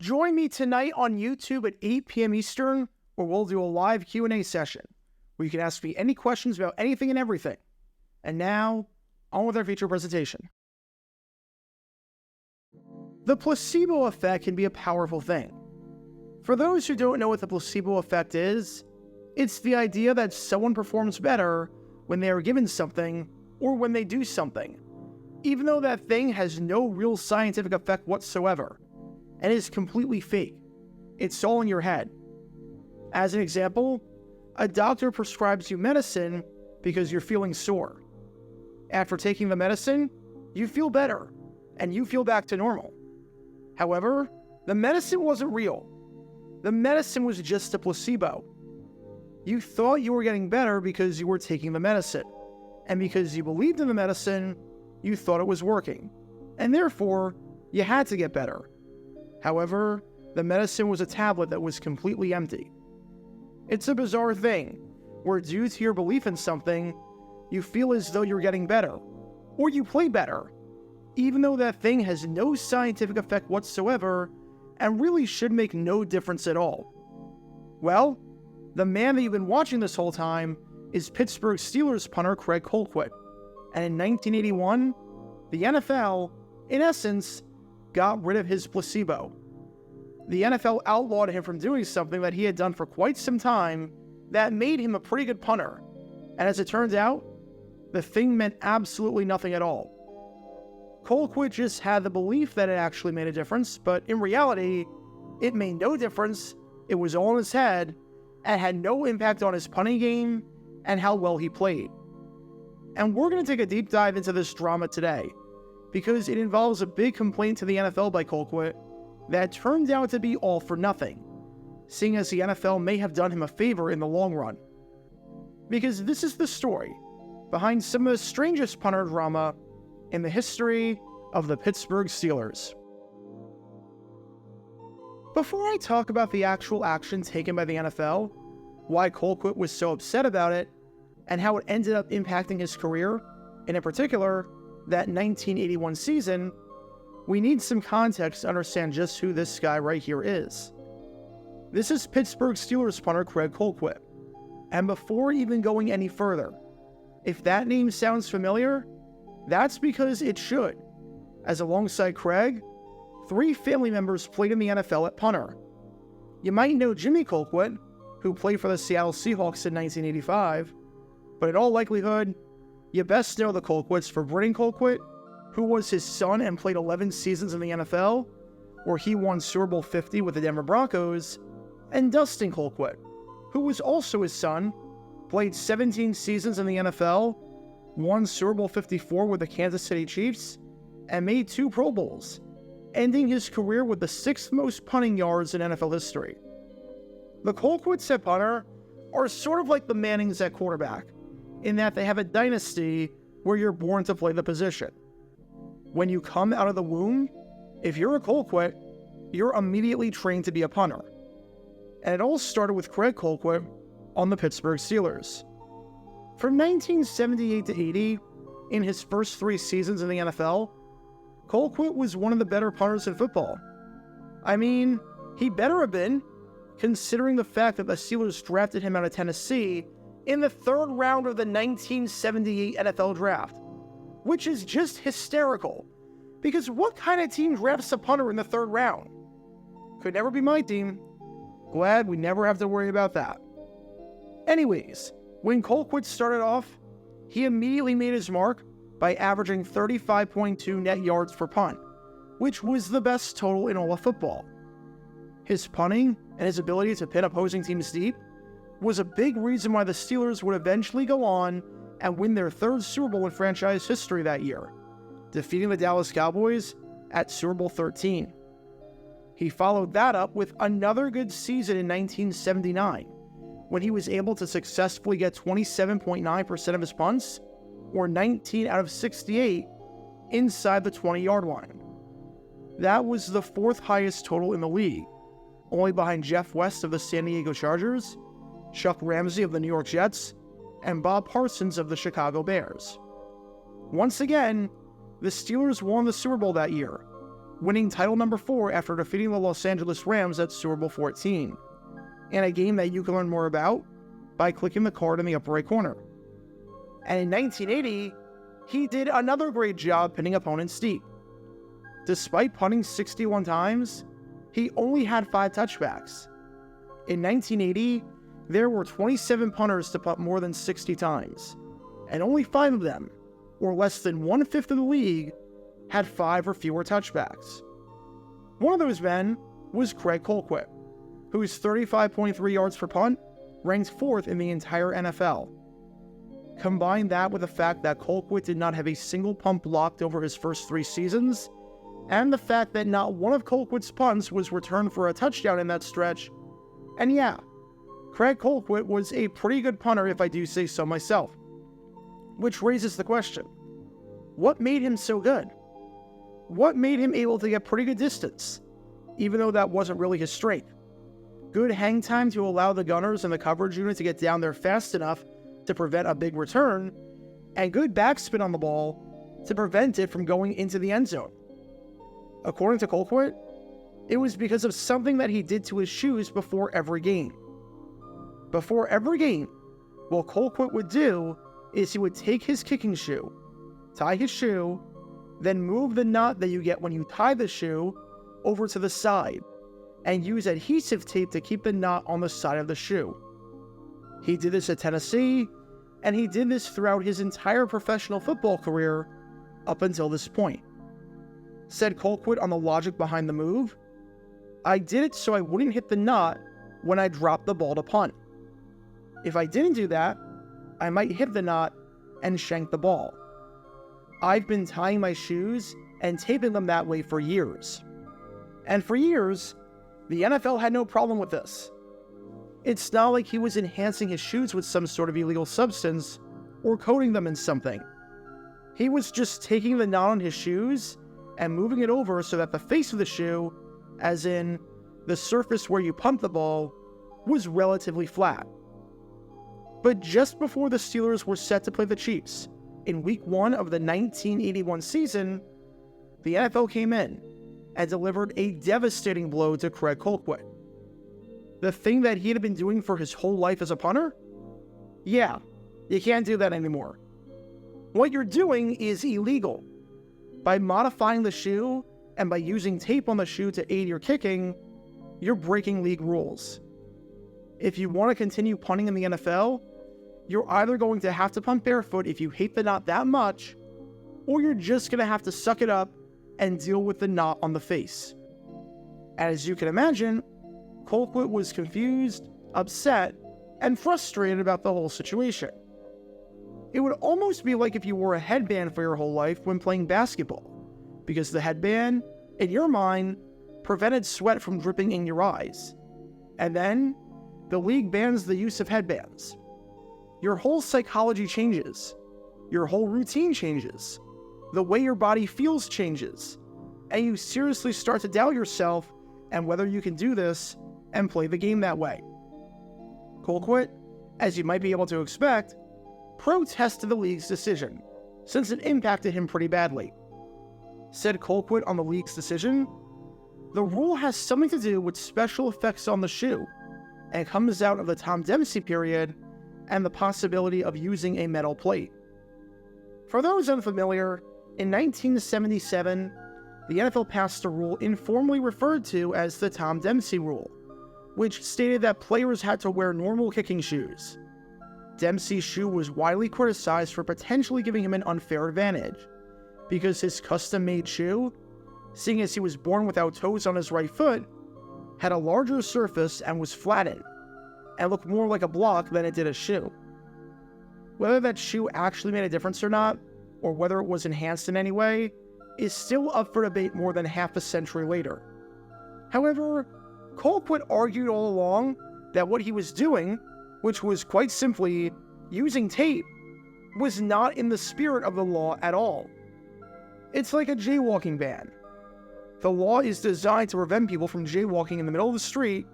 Join me tonight on YouTube at 8 p.m. Eastern, where we'll do a live Q&A session, where you can ask me any questions about anything and everything. And now, on with our feature presentation. The placebo effect can be a powerful thing. For those who don't know what the placebo effect is, it's the idea that someone performs better when they are given something or when they do something, even though that thing has no real scientific effect whatsoever and is completely fake. It's all in your head. As an example, a doctor prescribes you medicine because you're feeling sore. After taking the medicine, you feel better and you feel back to normal. However, the medicine wasn't real. The medicine was just a placebo. You thought you were getting better because you were taking the medicine, and because you believed in the medicine, you thought it was working, and therefore, you had to get better. However, the medicine was a tablet that was completely empty. It's a bizarre thing, where due to your belief in something, you feel as though you're getting better, or you play better, even though that thing has no scientific effect whatsoever and really should make no difference at all. Well, the man that you've been watching this whole time is Pittsburgh Steelers punter Craig Colquitt, and in 1981, the NFL, in essence, got rid of his placebo. The NFL outlawed him from doing something that he had done for quite some time that made him a pretty good punter, and as it turns out, the thing meant absolutely nothing at all. Colquitt just had the belief that it actually made a difference, but in reality, it made no difference, it was all in his head, and had no impact on his punting game and how well he played. And we're going to take a deep dive into this drama today, because it involves a big complaint to the NFL by Colquitt that turned out to be all for nothing, seeing as the NFL may have done him a favor in the long run. Because this is the story behind some of the strangest punter drama in the history of the Pittsburgh Steelers. Before I talk about the actual action taken by the NFL, why Colquitt was so upset about it, and how it ended up impacting his career, and in particular, that 1981 season, we need some context to understand just who this guy right here is. This is Pittsburgh Steelers punter Craig Colquitt. And before even going any further, if that name sounds familiar, that's because it should, as alongside Craig, 3 family members played in the NFL at punter. You might know Jimmy Colquitt, who played for the Seattle Seahawks in 1985, but in all likelihood, you best know the Colquitts for Brennan Colquitt, who was his son and played 11 seasons in the NFL, where he won Super Bowl 50 with the Denver Broncos, and Dustin Colquitt, who was also his son, played 17 seasons in the NFL, won Super Bowl 54 with the Kansas City Chiefs, and made 2 Pro Bowls, ending his career with the 6th most punting yards in NFL history. The Colquitts at punter are sort of like the Mannings at quarterback, in that they have a dynasty where you're born to play the position. When you come out of the womb, if you're a Colquitt, you're immediately trained to be a punter. And it all started with Craig Colquitt on the Pittsburgh Steelers. From 1978 to 80, in his first 3 seasons in the NFL, Colquitt was one of the better punters in football. I mean, he better have been, considering the fact that the Steelers drafted him out of Tennessee in the 3rd round of the 1978 NFL Draft, which is just hysterical, because what kind of team drafts a punter in the 3rd round? Could never be my team. Glad we never have to worry about that. Anyways, when Colquitt started off, he immediately made his mark by averaging 35.2 net yards per punt, which was the best total in all of football. His punting and his ability to pin opposing teams deep was a big reason why the Steelers would eventually go on and win their 3rd Super Bowl in franchise history that year, defeating the Dallas Cowboys at Super Bowl 13. He followed that up with another good season in 1979, when he was able to successfully get 27.9% of his punts, or 19 out of 68, inside the 20-yard line. That was the 4th highest total in the league, only behind Jeff West of the San Diego Chargers, Chuck Ramsey of the New York Jets, and Bob Parsons of the Chicago Bears. Once again, the Steelers won the Super Bowl that year, winning title number 4 after defeating the Los Angeles Rams at Super Bowl 14, in a game that you can learn more about by clicking the card in the upper right corner. And in 1980, he did another great job pinning opponents deep. Despite punting 61 times, he only had 5 touchbacks. In 1980, there were 27 punters to punt more than 60 times, and only 5 of them, or less than 1/5 of the league, had 5 or fewer touchbacks. One of those men was Craig Colquitt, whose 35.3 yards per punt ranked 4th in the entire NFL. Combine that with the fact that Colquitt did not have a single punt blocked over his first 3 seasons, and the fact that not one of Colquitt's punts was returned for a touchdown in that stretch, and yeah, Craig Colquitt was a pretty good punter if I do say so myself. Which raises the question, what made him so good? What made him able to get pretty good distance, even though that wasn't really his strength? Good hang time to allow the gunners and the coverage unit to get down there fast enough to prevent a big return, and good backspin on the ball to prevent it from going into the end zone. According to Colquitt, it was because of something that he did to his shoes before every game. Before every game, what Colquitt would do is he would take his kicking shoe, tie his shoe, then move the knot that you get when you tie the shoe over to the side, and use adhesive tape to keep the knot on the side of the shoe. He did this at Tennessee, and he did this throughout his entire professional football career up until this point. Said Colquitt on the logic behind the move, "I did it so I wouldn't hit the knot when I dropped the ball to punt. If I didn't do that, I might hit the knot and shank the ball. I've been tying my shoes and taping them that way for years." And for years, the NFL had no problem with this. It's not like he was enhancing his shoes with some sort of illegal substance or coating them in something. He was just taking the knot on his shoes and moving it over so that the face of the shoe, as in the surface where you pump the ball, was relatively flat. But just before the Steelers were set to play the Chiefs, in Week 1 of the 1981 season, the NFL came in and delivered a devastating blow to Craig Colquitt. The thing that he had been doing for his whole life as a punter? Yeah, you can't do that anymore. What you're doing is illegal. By modifying the shoe and by using tape on the shoe to aid your kicking, you're breaking league rules. If you want to continue punting in the NFL, you're either going to have to punt barefoot if you hate the knot that much, or you're just going to have to suck it up and deal with the knot on the face. As you can imagine, Colquitt was confused, upset, and frustrated about the whole situation. It would almost be like if you wore a headband for your whole life when playing basketball, because the headband, in your mind, prevented sweat from dripping in your eyes. And then, the league bans the use of headbands. Your whole psychology changes. Your whole routine changes. The way your body feels changes. And you seriously start to doubt yourself and whether you can do this and play the game that way. Colquitt, as you might be able to expect, protested the league's decision, since it impacted him pretty badly. Said Colquitt on the league's decision, "The rule has something to do with special effects on the shoe, and comes out of the Tom Dempsey period and the possibility of using a metal plate." For those unfamiliar, in 1977, the NFL passed a rule informally referred to as the Tom Dempsey rule, which stated that players had to wear normal kicking shoes. Dempsey's shoe was widely criticized for potentially giving him an unfair advantage, because his custom-made shoe, seeing as he was born without toes on his right foot, had a larger surface and was flattened, and looked more like a block than it did a shoe. Whether that shoe actually made a difference or not, or whether it was enhanced in any way, is still up for debate more than half a century later. However, Colquitt argued all along that what he was doing, which was quite simply using tape, was not in the spirit of the law at all. It's like a jaywalking ban. The law is designed to prevent people from jaywalking in the middle of the street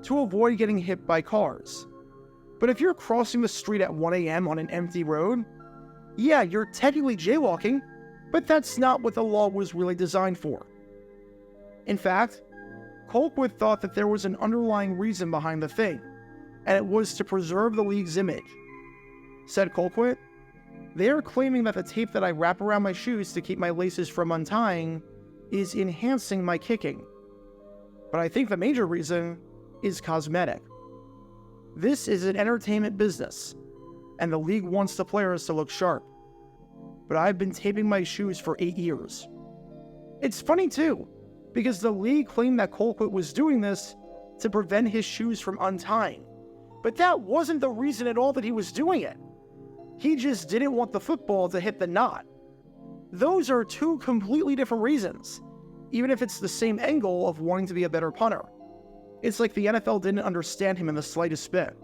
to avoid getting hit by cars. But if you're crossing the street at 1 a.m. on an empty road, yeah, you're technically jaywalking, but that's not what the law was really designed for. In fact, Colquitt thought that there was an underlying reason behind the thing, and it was to preserve the league's image. Said Colquitt, "They are claiming that the tape that I wrap around my shoes to keep my laces from untying is enhancing my kicking. But I think the major reason is cosmetic. This is an entertainment business, and the league wants the players to look sharp. But I've been taping my shoes for 8 years. It's funny too, because the league claimed that Colquitt was doing this to prevent his shoes from untying. But that wasn't the reason at all that he was doing it. He just didn't want the football to hit the knot. Those are two completely different reasons, even if it's the same angle of wanting to be a better punter. It's like the NFL didn't understand him in the slightest bit.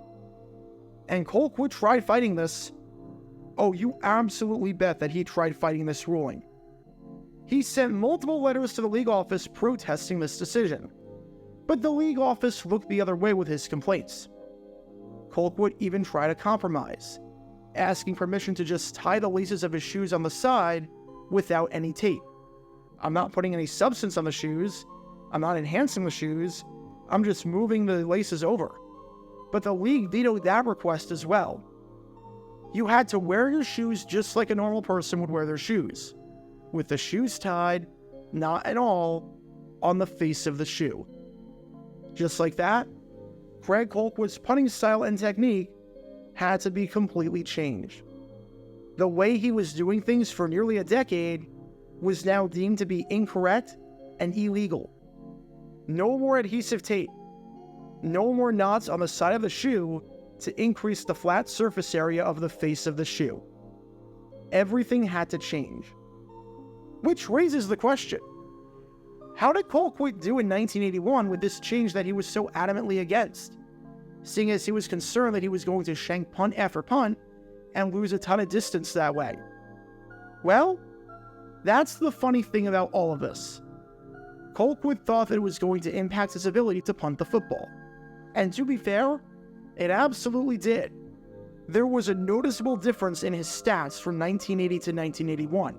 And Colquitt tried fighting this. Oh, you absolutely bet that he tried fighting this ruling. He sent multiple letters to the league office protesting this decision, but the league office looked the other way with his complaints. Colquitt even tried a compromise, asking permission to just tie the laces of his shoes on the side without any tape. I'm not putting any substance on the shoes. I'm not enhancing the shoes. I'm just moving the laces over. But the league vetoed that request as well. You had to wear your shoes just like a normal person would wear their shoes, with the shoes tied, not at all, on the face of the shoe. Just like that, Craig Colquitt's punting style and technique had to be completely changed. The way he was doing things for nearly a decade was now deemed to be incorrect and illegal. No more adhesive tape. No more knots on the side of the shoe to increase the flat surface area of the face of the shoe. Everything had to change. Which raises the question, how did Colquitt do in 1981 with this change that he was so adamantly against, seeing as he was concerned that he was going to shank punt after punt and lose a ton of distance that way? Well, that's the funny thing about all of this. Colquitt thought that it was going to impact his ability to punt the football. And to be fair, it absolutely did. There was a noticeable difference in his stats from 1980 to 1981.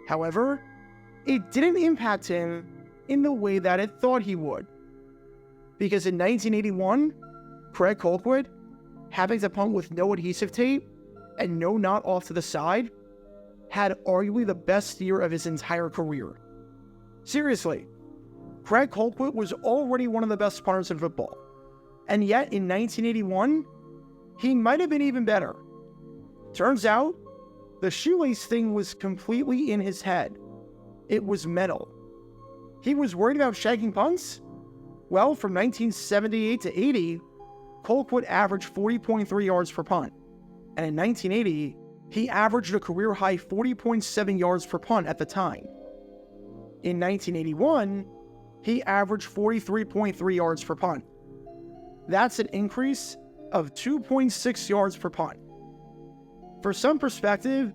However, it didn't impact him in the way that it thought he would. Because in 1981, Craig Colquitt, having to punt with no adhesive tape and no knot off to the side, had arguably the best year of his entire career. Seriously, Craig Colquitt was already one of the best punters in football. And yet, in 1981, he might have been even better. Turns out, the shoelace thing was completely in his head. It was mental. He was worried about shanking punts? Well, from 1978 to 80, Colquitt averaged 40.3 yards per punt. And in 1980, he averaged a career-high 40.7 yards per punt at the time. In 1981, he averaged 43.3 yards per punt. That's an increase of 2.6 yards per punt. For some perspective,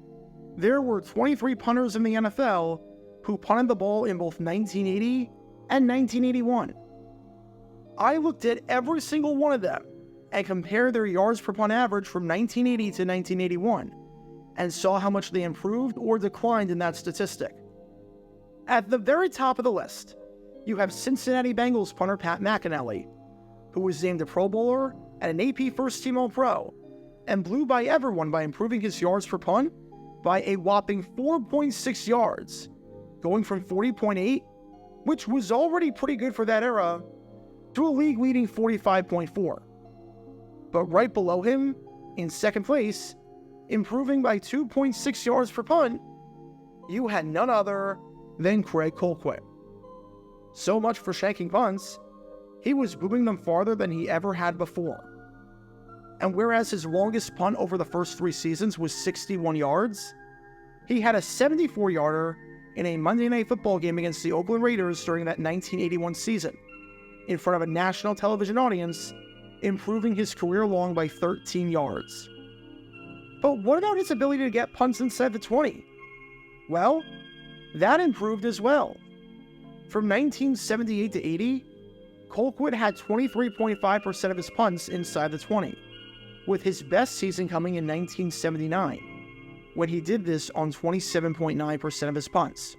there were 23 punters in the NFL who punted the ball in both 1980 and 1981. I looked at every single one of them and compared their yards per punt average from 1980 to 1981 and saw how much they improved or declined in that statistic. At the very top of the list, you have Cincinnati Bengals punter Pat McInally, who was named a Pro Bowler and an AP First Team All-Pro, and blew by everyone by improving his yards per punt by a whopping 4.6 yards, going from 40.8, which was already pretty good for that era, to a league-leading 45.4. But right below him, in second place, improving by 2.6 yards per punt, you had none other than Craig Colquitt. So much for shanking punts. He was booming them farther than he ever had before. And whereas his longest punt over the first 3 seasons was 61 yards, he had a 74-yarder in a Monday Night Football game against the Oakland Raiders during that 1981 season, in front of a national television audience, improving his career long by 13 yards. But what about his ability to get punts inside the 20? Well, that improved as well. From 1978 to 80, Colquitt had 23.5% of his punts inside the 20, with his best season coming in 1979, when he did this on 27.9% of his punts.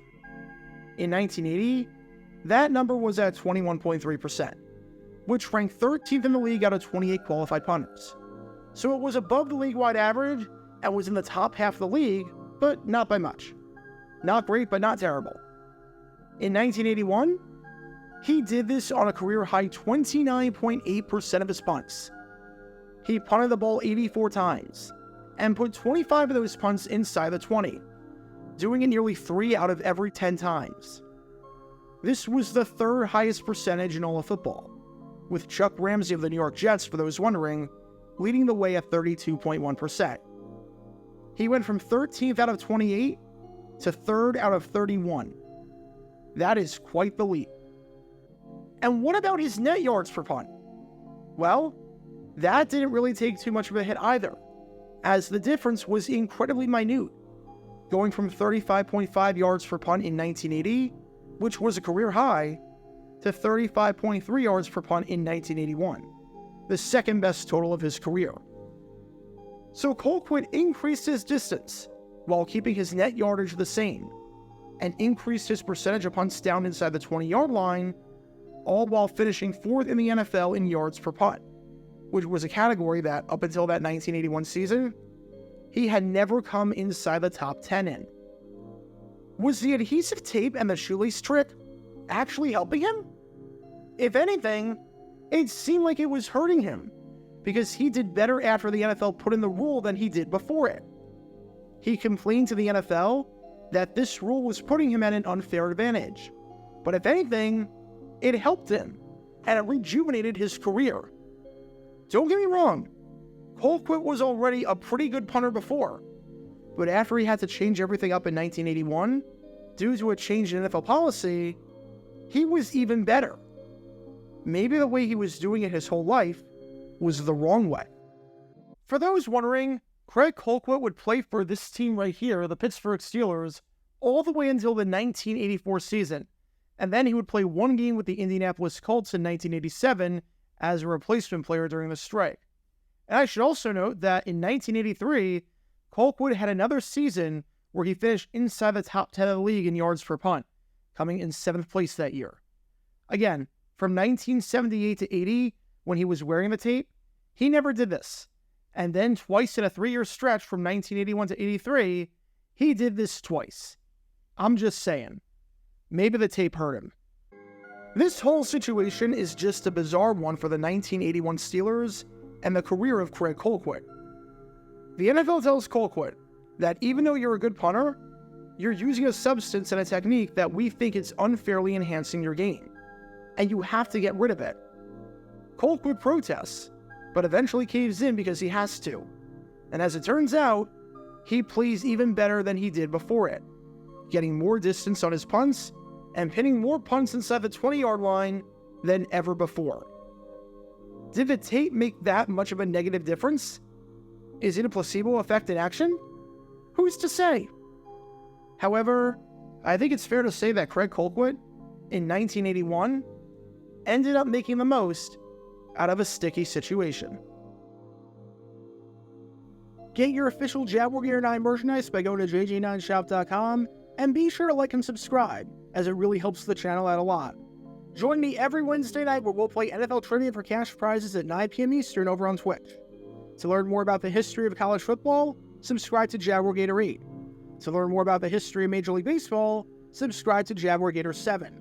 In 1980, That number was at 21.3%, which ranked 13th in the league out of 28 qualified punters. So it was above the league-wide average and was in the top half of the league, but not by much. Not great, but not terrible. In 1981, he did this on a career-high 29.8% of his punts. He punted the ball 84 times, and put 25 of those punts inside the 20, doing it nearly 3 out of every 10 times. This was the third highest percentage in all of football, with Chuck Ramsey of the New York Jets, for those wondering, leading the way at 32.1%. He went from 13th out of 28 to 3rd out of 31. That is quite the leap. And what about his net yards per punt? Well, that didn't really take too much of a hit either, as the difference was incredibly minute, going from 35.5 yards per punt in 1980, which was a career high, to 35.3 yards per punt in 1981, the second best total of his career. So Colquitt increased his distance while keeping his net yardage the same, and increased his percentage of punts down inside the 20-yard line, all while finishing 4th in the NFL in yards per punt, which was a category that, up until that 1981 season, he had never come inside the top 10 in. Was the adhesive tape and the shoelace trick actually helping him? If anything, it seemed like it was hurting him, because he did better after the NFL put in the rule than he did before it. He complained to the NFL that this rule was putting him at an unfair advantage, but if anything, it helped him, and it rejuvenated his career. Don't get me wrong, Colquitt was already a pretty good punter before, but after he had to change everything up in 1981, due to a change in NFL policy, he was even better. Maybe the way he was doing it his whole life was the wrong way. For those wondering, Craig Colquitt would play for this team right here, the Pittsburgh Steelers, all the way until the 1984 season, and then he would play one game with the Indianapolis Colts in 1987 as a replacement player during the strike. And I should also note that in 1983, Colquitt had another season where he finished inside the top 10 of the league in yards per punt, coming in 7th place that year. Again, from 1978 to 80, when he was wearing the tape, he never did this. And then twice in a 3-year stretch from 1981 to 83, he did this twice. I'm just saying. Maybe the tape hurt him. This whole situation is just a bizarre one for the 1981 Steelers and the career of Craig Colquitt. The NFL tells Colquitt that even though you're a good punter, you're using a substance and a technique that we think is unfairly enhancing your game, and you have to get rid of it. Colquitt protests, but eventually caves in because he has to. And as it turns out, he plays even better than he did before it, getting more distance on his punts and pinning more punts inside the 20-yard line than ever before. Did the tape make that much of a negative difference? Is it a placebo effect in action? Who's to say? However, I think it's fair to say that Craig Colquitt, in 1981, ended up making the most out of a sticky situation. Get your official Jaguar Gear 9 merchandise by going to jj9shop.com, and be sure to like and subscribe, as it really helps the channel out a lot. Join me every Wednesday night where we'll play NFL Trivia for cash prizes at 9 p.m. Eastern over on Twitch. To learn more about the history of college football, subscribe to Jaguar Gator 8. To learn more about the history of Major League Baseball, subscribe to Jaguar Gator 7.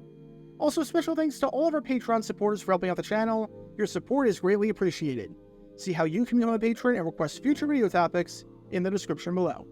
Also, special thanks to all of our Patreon supporters for helping out the channel. Your support is greatly appreciated. See how you can become a patron and request future video topics in the description below.